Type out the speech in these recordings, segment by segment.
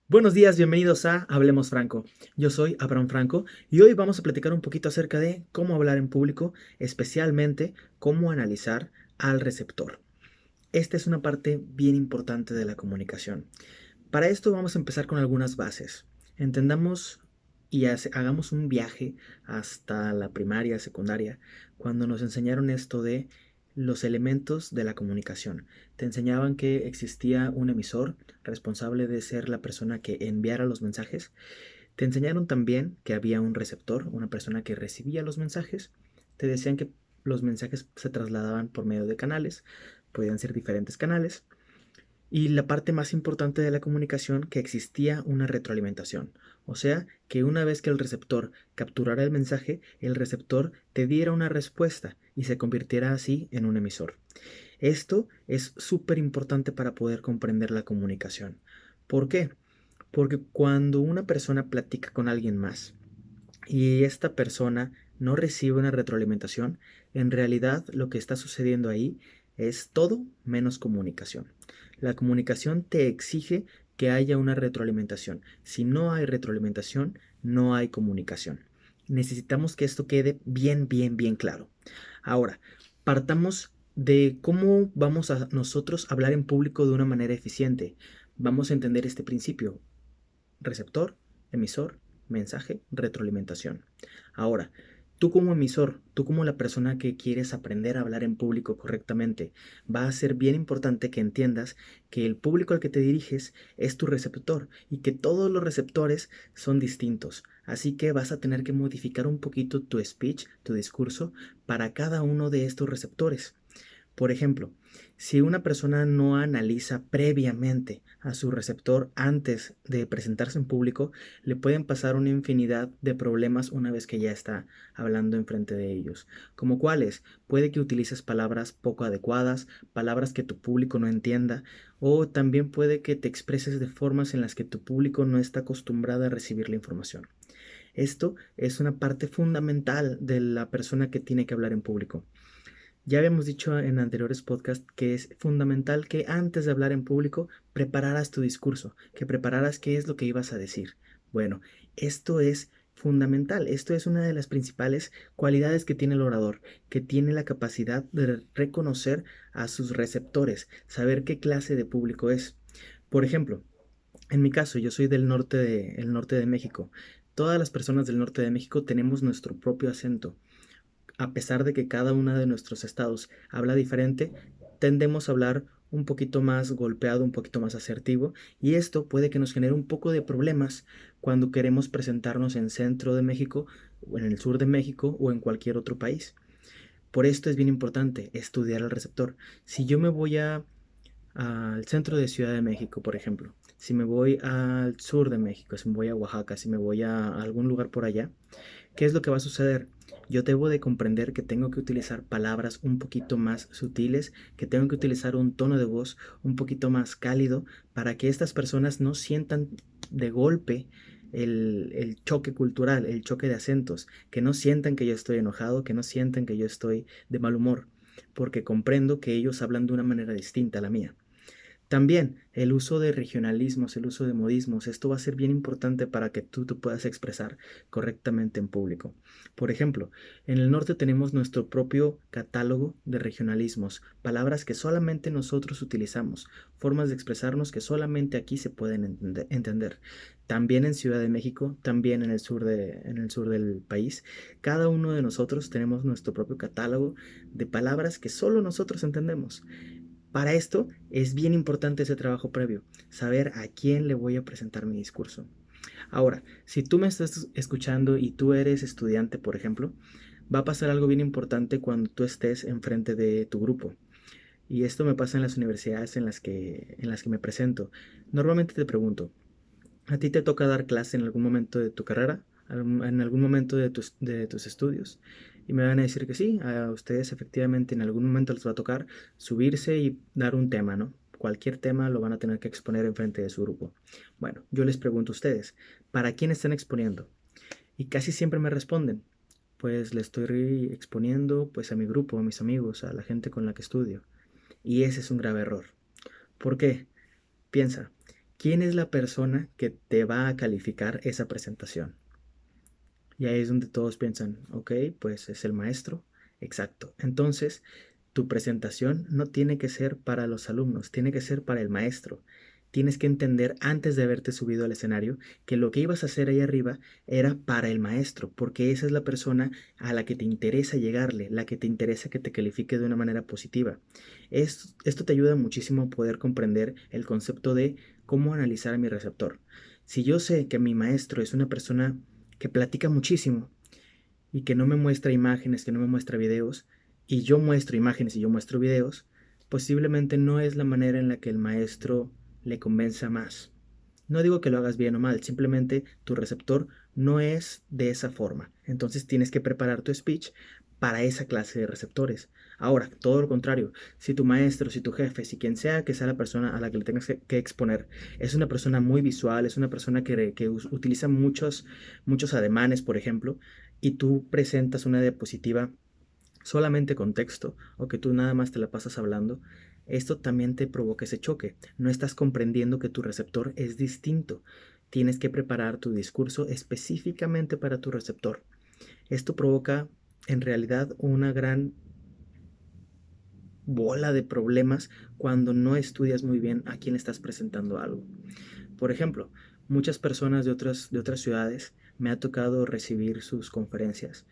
Buenos días, bienvenidos a Hablemos Franco. Yo soy Abraham Franco y hoy vamos a platicar un poquito acerca de cómo hablar en público, especialmente cómo analizar al receptor. Esta es una parte bien importante de la comunicación. Para esto vamos a empezar con algunas bases. Entendamos y hagamos un viaje hasta la primaria, secundaria, cuando nos enseñaron esto de los elementos de la comunicación. Te enseñaban que existía un emisor responsable de ser la persona que enviara los mensajes. Te enseñaron también que había un receptor, una persona que recibía los mensajes. Te decían que los mensajes se trasladaban por medio de canales, podían ser diferentes canales. Y la parte más importante de la comunicación, que existía una retroalimentación. O sea, que una vez que el receptor capturara el mensaje, el receptor te diera una respuesta y se convirtiera así en un emisor. Esto es súper importante para poder comprender la comunicación. ¿Por qué? Porque cuando una persona platica con alguien más y esta persona no recibe una retroalimentación, en realidad lo que está sucediendo ahí es todo menos comunicación. La comunicación te exige que haya una retroalimentación. Si no hay retroalimentación, no hay comunicación. Necesitamos que esto quede bien claro. Ahora, partamos de cómo vamos a nosotros hablar en público de una manera eficiente. Vamos a entender este principio: receptor, emisor, mensaje, retroalimentación. Ahora, tú como emisor, tú como la persona que quieres aprender a hablar en público correctamente, va a ser bien importante que entiendas que el público al que te diriges es tu receptor y que todos los receptores son distintos. Así que vas a tener que modificar un poquito tu speech, tu discurso, para cada uno de estos receptores. Por ejemplo, si una persona no analiza previamente a su receptor antes de presentarse en público, le pueden pasar una infinidad de problemas una vez que ya está hablando enfrente de ellos. ¿Como cuáles? Puede que utilices palabras poco adecuadas, palabras que tu público no entienda, o también puede que te expreses de formas en las que tu público no está acostumbrado a recibir la información. Esto es una parte fundamental de la persona que tiene que hablar en público. Ya habíamos dicho en anteriores podcasts que es fundamental que antes de hablar en público prepararas tu discurso, que prepararas qué es lo que ibas a decir. Bueno, esto es fundamental, esto es una de las principales cualidades que tiene el orador, que tiene la capacidad de reconocer a sus receptores, saber qué clase de público es. Por ejemplo, en mi caso, yo soy el norte de México. Todas las personas del norte de México tenemos nuestro propio acento. A pesar de que cada uno de nuestros estados habla diferente, tendemos a hablar un poquito más golpeado, un poquito más asertivo, y esto puede que nos genere un poco de problemas cuando queremos presentarnos en centro de México, o en el sur de México, o en cualquier otro país. Por esto es bien importante estudiar el receptor. Si yo me voy al centro de Ciudad de México, por ejemplo, si me voy al sur de México, si me voy a Oaxaca, si me voy a algún lugar por allá, ¿qué es lo que va a suceder? Yo debo de comprender que tengo que utilizar palabras un poquito más sutiles, que tengo que utilizar un tono de voz un poquito más cálido para que estas personas no sientan de golpe el choque cultural, el choque de acentos, que no sientan que yo estoy enojado, que no sientan que yo estoy de mal humor, porque comprendo que ellos hablan de una manera distinta a la mía. También el uso de regionalismos, el uso de modismos, esto va a ser bien importante para que tú te puedas expresar correctamente en público. Por ejemplo, en el norte tenemos nuestro propio catálogo de regionalismos, palabras que solamente nosotros utilizamos, formas de expresarnos que solamente aquí se pueden entender. También en Ciudad de México, también en el sur del país, cada uno de nosotros tenemos nuestro propio catálogo de palabras que solo nosotros entendemos. Para esto es bien importante ese trabajo previo, saber a quién le voy a presentar mi discurso. Ahora, si tú me estás escuchando y tú eres estudiante, por ejemplo, va a pasar algo bien importante cuando tú estés enfrente de tu grupo. Y esto me pasa en las universidades en las que me presento. Normalmente te pregunto, ¿a ti te toca dar clase en algún momento de tu carrera? ¿En algún momento de tus estudios? Y me van a decir que sí, a ustedes efectivamente en algún momento les va a tocar subirse y dar un tema, ¿no? Cualquier tema lo van a tener que exponer en frente de su grupo. Bueno, yo les pregunto a ustedes, ¿para quién están exponiendo? Y casi siempre me responden, pues le estoy exponiendo pues a mi grupo, a mis amigos, a la gente con la que estudio. Y ese es un grave error. ¿Por qué? Piensa, ¿Quién es la persona que te va a calificar esa presentación? Y ahí es donde todos piensan, ok, pues es el maestro. Exacto. Entonces, tu presentación no tiene que ser para los alumnos, tiene que ser para el maestro. Tienes que entender antes de haberte subido al escenario que lo que ibas a hacer ahí arriba era para el maestro, porque esa es la persona a la que te interesa llegarle, la que te interesa que te califique de una manera positiva. Esto te ayuda muchísimo a poder comprender el concepto de cómo analizar a mi receptor. Si yo sé que mi maestro es una persona que platica muchísimo y que no me muestra imágenes, que no me muestra videos, y yo muestro imágenes y yo muestro videos, posiblemente no es la manera en la que el maestro le convenza más. No digo que lo hagas bien o mal, simplemente tu receptor no es de esa forma. Entonces tienes que preparar tu speech para esa clase de receptores. Ahora, todo lo contrario, si tu maestro, si tu jefe, si quien sea que sea la persona a la que le tengas que exponer, es una persona muy visual, es una persona que utiliza muchos ademanes, por ejemplo, y tú presentas una diapositiva solamente con texto o que tú nada más te la pasas hablando, esto también te provoca ese choque. No estás comprendiendo que tu receptor es distinto. Tienes que preparar tu discurso específicamente para tu receptor. Esto provoca en realidad una gran bola de problemas cuando no estudias muy bien a quién le estás presentando algo. Por ejemplo, muchas personas de otras ciudades me ha tocado recibir sus conferencias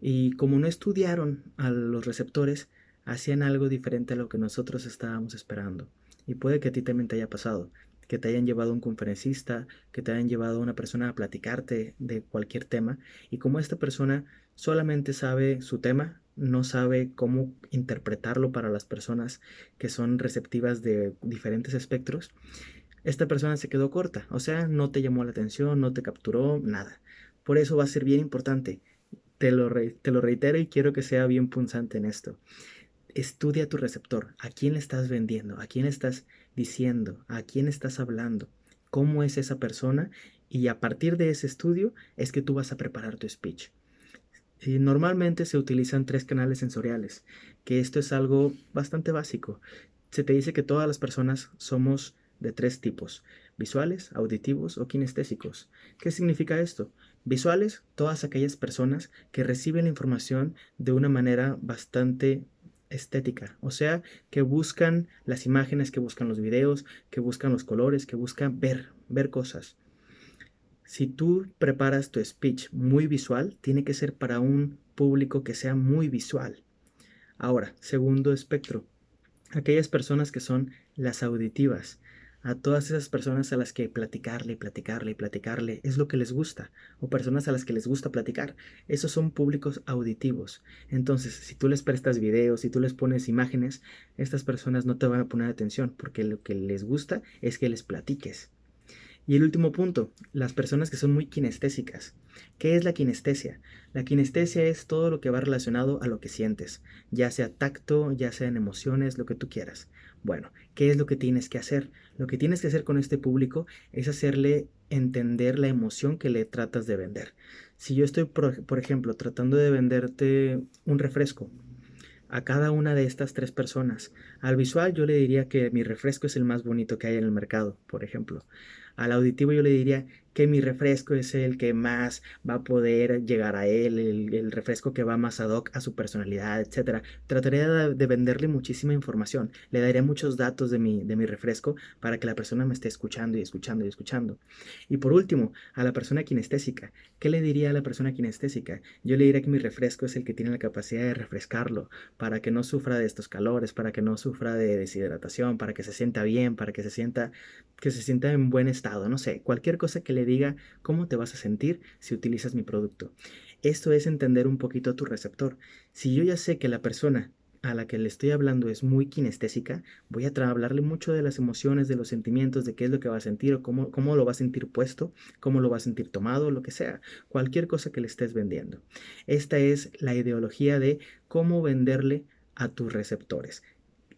y como no estudiaron a los receptores, hacían algo diferente a lo que nosotros estábamos esperando. Y puede que a ti también te haya pasado, que te hayan llevado un conferencista, que te hayan llevado una persona a platicarte de cualquier tema, y como esta persona solamente sabe su tema, no sabe cómo interpretarlo para las personas que son receptivas de diferentes espectros, esta persona se quedó corta, o sea, no te llamó la atención, no te capturó, nada. Por eso va a ser bien importante, te lo reitero y quiero que sea bien punzante en esto. Estudia tu receptor. ¿A quién le estás vendiendo? ¿A quién estás diciendo? ¿A quién estás hablando? ¿Cómo es esa persona? Y a partir de ese estudio es que tú vas a preparar tu speech. Y normalmente se utilizan tres canales sensoriales, que esto es algo bastante básico. Se te dice que todas las personas somos de tres tipos: visuales, auditivos o kinestésicos. ¿Qué significa esto? Visuales, todas aquellas personas que reciben la información de una manera bastante estética, o sea, que buscan las imágenes, que buscan los videos, que buscan los colores, que buscan ver cosas. Si tú preparas tu speech muy visual, tiene que ser para un público que sea muy visual. Ahora, segundo espectro, aquellas personas que son las auditivas. A todas esas personas a las que platicarle, platicarle, platicarle es lo que les gusta, o personas a las que les gusta platicar. Esos son públicos auditivos. Entonces, si tú les prestas videos, si tú les pones imágenes, estas personas no te van a poner atención porque lo que les gusta es que les platiques. Y el último punto, las personas que son muy kinestésicas. ¿Qué es la kinestesia? La kinestesia es todo lo que va relacionado a lo que sientes, ya sea tacto, ya sea en emociones, lo que tú quieras. Bueno, ¿qué es lo que tienes que hacer? Lo que tienes que hacer con este público es hacerle entender la emoción que le tratas de vender. Si yo estoy, por ejemplo, tratando de venderte un refresco, a cada una de estas tres personas. Al visual yo le diría que mi refresco es el más bonito que hay en el mercado, por ejemplo. Al auditivo yo le diría que mi refresco es el que más va a poder llegar a él, el refresco que va más ad hoc a su personalidad, etcétera. Trataría de venderle muchísima información. Le daría muchos datos de mi refresco para que la persona me esté escuchando y escuchando y escuchando. Y por último, a la persona kinestésica. ¿Qué le diría a la persona kinestésica? Yo le diría que mi refresco es el que tiene la capacidad de refrescarlo, para que no sufra de estos calores, para que no sufra de deshidratación, para que se sienta bien, para que se sienta en buen estado, no sé, cualquier cosa que le diga cómo te vas a sentir si utilizas mi producto. Esto es entender un poquito a tu receptor. Si yo ya sé que la persona a la que le estoy hablando es muy kinestésica, voy a hablarle mucho de las emociones, de los sentimientos, de qué es lo que va a sentir o cómo lo va a sentir puesto, cómo lo va a sentir tomado, lo que sea, cualquier cosa que le estés vendiendo. Esta es la ideología de cómo venderle a tus receptores.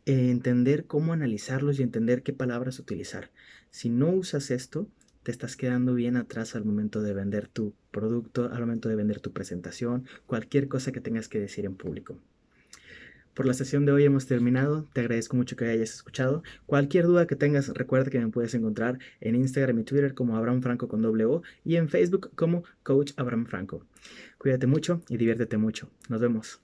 Entender cómo analizarlos y entender qué palabras utilizar. Si no usas esto, te estás quedando bien atrás al momento de vender tu producto, al momento de vender tu presentación, cualquier cosa que tengas que decir en público. Por la sesión de hoy hemos terminado. Te agradezco mucho que hayas escuchado. Cualquier duda que tengas, recuerda que me puedes encontrar en Instagram y Twitter como Abraham Franco con doble O y en Facebook como Coach Abraham Franco. Cuídate mucho y diviértete mucho. Nos vemos.